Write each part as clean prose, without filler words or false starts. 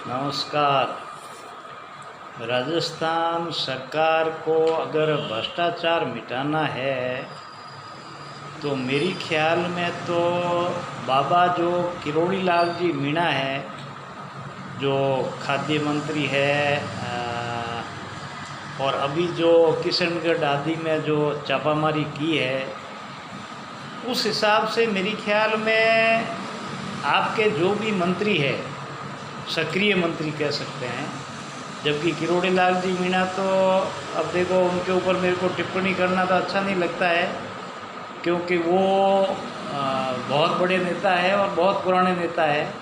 नमस्कार। राजस्थान सरकार को अगर भ्रष्टाचार मिटाना है तो मेरी ख्याल में तो बाबा जो किरोड़ी लाल जी मीणा है, जो खाद्य मंत्री है, और अभी जो किशनगढ़ आदि में जो छापामारी की है, उस हिसाब से मेरी ख्याल में आपके जो भी मंत्री है, सक्रिय मंत्री कह सकते हैं, जबकि किरोड़ी लाल जी मीणा तो अब देखो उनके ऊपर मेरे को टिप्पणी करना तो अच्छा नहीं लगता है, क्योंकि वो बहुत बड़े नेता है और बहुत पुराने नेता है।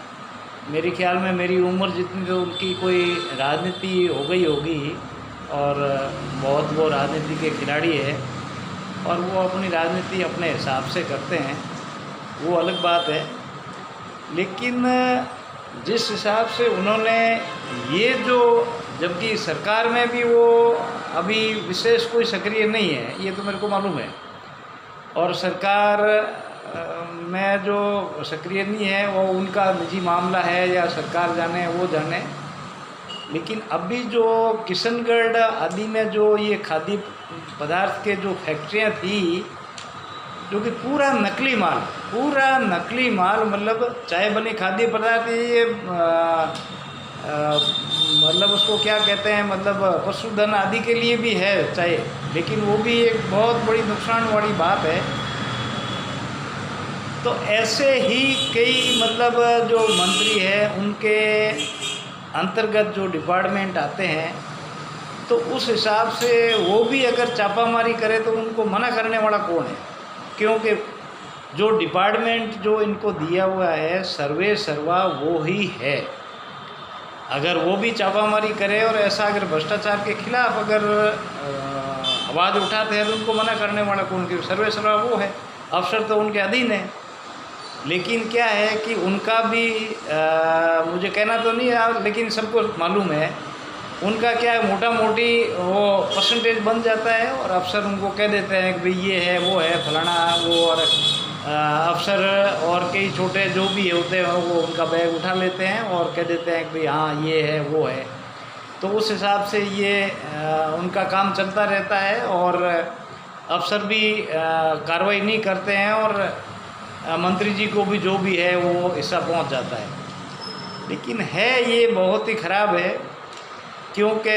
मेरे ख्याल में मेरी उम्र जितनी तो उनकी कोई राजनीति हो गई होगी, और बहुत वो राजनीति के खिलाड़ी है और वो अपनी राजनीति अपने हिसाब से करते हैं, वो अलग बात है। लेकिन जिस हिसाब से उन्होंने ये जो, जबकि सरकार में भी वो अभी विशेष कोई सक्रिय नहीं है, ये तो मेरे को मालूम है, और सरकार में जो सक्रिय नहीं है वो उनका निजी मामला है, या सरकार जाने वो जाने। लेकिन अभी जो किशनगढ़ आदि में जो ये खाद्य पदार्थ के जो फैक्ट्रियाँ थी, जो कि पूरा नकली माल, मतलब चाय बने खाद्य पदार्थ, ये मतलब उसको क्या कहते हैं, मतलब पशुधन आदि के लिए भी है चाय, लेकिन वो भी एक बहुत बड़ी नुकसान वाली बात है। तो ऐसे ही कई मतलब जो मंत्री हैं उनके अंतर्गत जो डिपार्टमेंट आते हैं, तो उस हिसाब से वो भी अगर छापामारी करे तो उनको मना करने वाला कौन है? क्योंकि जो डिपार्टमेंट जो इनको दिया हुआ है सर्वे सर्वा वो ही है। अगर वो भी छापामारी करे और ऐसा अगर भ्रष्टाचार के खिलाफ अगर आवाज़ उठाते हैं तो उनको मना करने वाला कौन? क्योंकि सर्वे सर्वा वो है, अफसर तो उनके अधीन है। लेकिन क्या है कि उनका भी मुझे कहना तो नहीं है, लेकिन सबको मालूम है उनका क्या है, मोटा मोटी वो परसेंटेज बन जाता है और अफसर उनको कह देते हैं कि भाई ये है वो है फलाना वो, और अफसर और कई छोटे जो भी होते हैं वो उनका बैग उठा लेते हैं और कह देते हैं कि भाई हाँ ये है वो है। तो उस हिसाब से ये उनका काम चलता रहता है और अफसर भी कार्रवाई नहीं करते हैं, और मंत्री जी को भी जो भी है वो हिस्सा पहुंच जाता है। लेकिन है ये बहुत ही ख़राब है, क्योंकि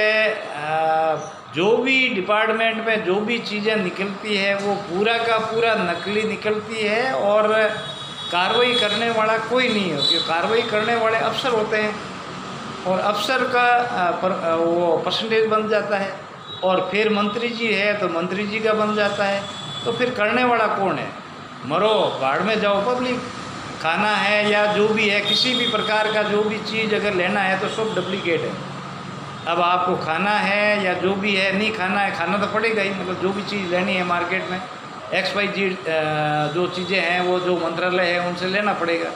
जो भी डिपार्टमेंट में जो भी चीज़ें निकलती है वो पूरा का पूरा नकली निकलती है, और कार्रवाई करने वाला कोई नहीं है, क्योंकि कार्रवाई करने वाले अफसर होते हैं और अफसर का वो परसेंटेज बन जाता है, और फिर मंत्री जी है तो मंत्री जी का बन जाता है। तो फिर करने वाला कौन है? मरो बाढ़ में जाओ पब्लिक। खाना है या जो भी है, किसी भी प्रकार का जो भी चीज़ अगर लेना है तो सब डुप्लीकेट है। अब आपको खाना है या जो भी है, नहीं खाना है, खाना तो पड़ेगा ही, मतलब जो भी चीज़ लेनी है मार्केट में XYZ जो चीज़ें हैं वो जो मंत्रालय है उनसे लेना पड़ेगा।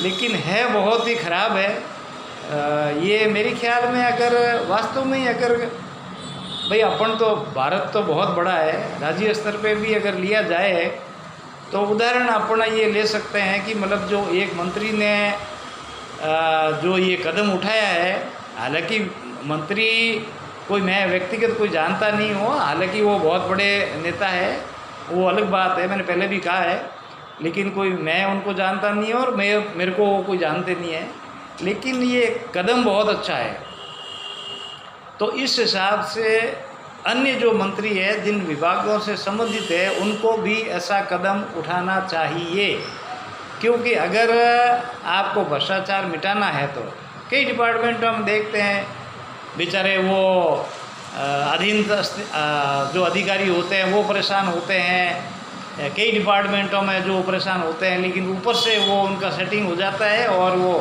लेकिन है बहुत ही ख़राब है ये मेरे ख्याल में। अगर वास्तव में अगर भाई अपन तो भारत तो बहुत बड़ा है, राज्य स्तर पे भी अगर लिया जाए तो उदाहरण अपन ये ले सकते हैं कि मतलब जो एक मंत्री ने जो ये कदम उठाया है, हालांकि मंत्री कोई मैं व्यक्तिगत कोई जानता नहीं हूँ, हालांकि वो बहुत बड़े नेता है, वो अलग बात है, मैंने पहले भी कहा है, लेकिन कोई मैं उनको जानता नहीं है और मेरे को वो कोई जानते नहीं है। लेकिन ये कदम बहुत अच्छा है। तो इस हिसाब से अन्य जो मंत्री है जिन विभागों से संबंधित है उनको भी ऐसा कदम उठाना चाहिए, क्योंकि अगर आपको भ्रष्टाचार मिटाना है तो कई डिपार्टमेंट हम देखते हैं बेचारे वो अधीन जो अधिकारी होते हैं वो परेशान होते हैं, कई डिपार्टमेंटों में जो परेशान होते हैं, लेकिन ऊपर से वो उनका सेटिंग हो जाता है और वो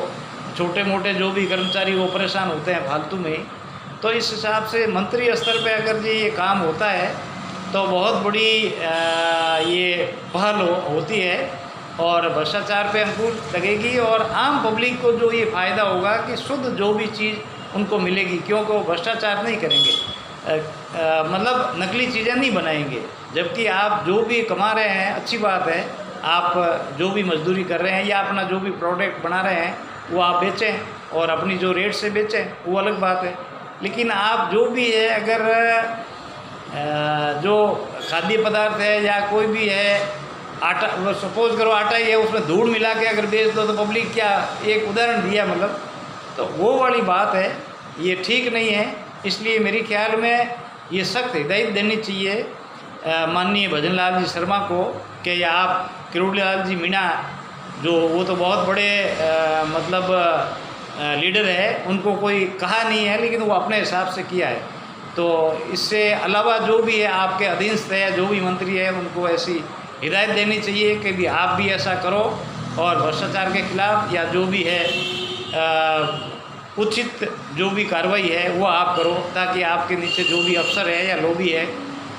छोटे मोटे जो भी कर्मचारी वो परेशान होते हैं फालतू में। तो इस हिसाब से मंत्री स्तर पे अगर ये काम होता है तो बहुत बड़ी ये पहल होती है और भ्रष्टाचार पे अंकुश लगेगी, और आम पब्लिक को जो ये फ़ायदा होगा कि शुद्ध जो भी चीज़ उनको मिलेगी, क्योंकि वो भ्रष्टाचार नहीं करेंगे, मतलब नकली चीज़ें नहीं बनाएंगे। जबकि आप जो भी कमा रहे हैं अच्छी बात है, आप जो भी मजदूरी कर रहे हैं या अपना जो भी प्रोडक्ट बना रहे हैं वो आप बेचें और अपनी जो रेट से बेचें, वो अलग बात है। लेकिन आप जो भी है, अगर जो खाद्य पदार्थ है या कोई भी है, आटा, सपोज़ करो आटा ही है, उसमें धूल मिला के अगर बेच दो तो पब्लिक क्या, एक उदाहरण दिया मतलब, तो वो वाली बात है, ये ठीक नहीं है। इसलिए मेरे ख्याल में ये सख्त हिदायत देनी चाहिए माननीय भजन लाल जी शर्मा को कि आप किरोड़ी लाल जी मीणा, जो वो तो बहुत बड़े मतलब लीडर है, उनको कोई कहा नहीं है, लेकिन वो अपने हिसाब से किया है। तो इससे अलावा जो भी है आपके अधीनस्थ है, जो भी मंत्री है, उनको ऐसी हिदायत देनी चाहिए कि भी आप भी ऐसा करो और भ्रष्टाचार के खिलाफ़ या जो भी है उचित जो भी कार्रवाई है वो आप करो, ताकि आपके नीचे जो भी अफसर है या लोबी है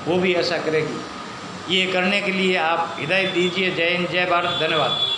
वो भी ऐसा करेगी। ये करने के लिए आप हिदायत दीजिए। जय हिंद, जय भारत, धन्यवाद।